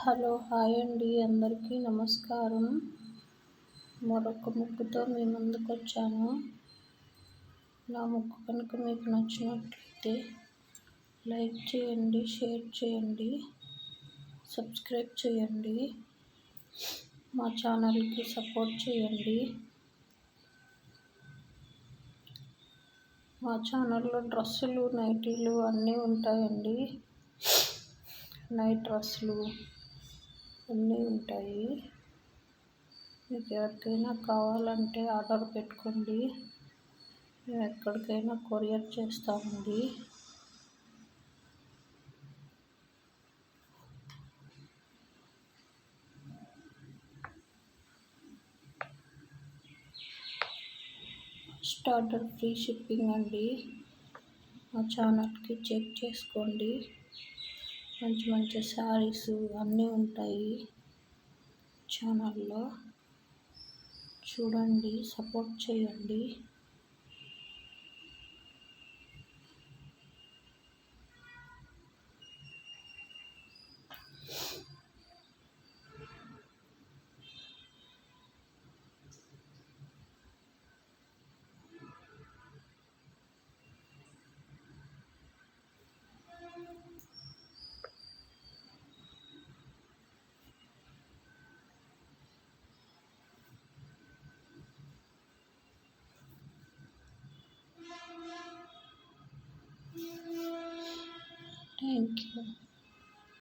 Hello hi అండి, అందరికీ నమస్కారం. మరొక ముక్కుతో మీ ముందుకు వచ్చాను. నా ముక్కు కనుక మీకు నచ్చినట్లయితే లైక్ చేయండి, షేర్ చేయండి, సబ్స్క్రైబ్ చేయండి, మా ఛానల్కి సపోర్ట్ చేయండి. మా ఛానల్లో డ్రెస్సులు, నైటీలు అన్నీ ఉంటాయండి. నైట్ డ్రెస్సులు అన్నీ ఉంటాయి. మీకు ఎవరికైనా కావాలంటే ఆర్డర్ పెట్టుకోండి. మేము ఎక్కడికైనా కొరియర్ చేస్తామండి. ఫస్ట్ ఆర్డర్ ఫ్రీ షిప్పింగ్ అండి. మా ఛానల్కి చెక్ చేసుకోండి. మంచి మంచి శారీస్ అన్నీ ఉంటాయి ఛానల్లో. చూడండి, సపోర్ట్ చేయండి. Thank you.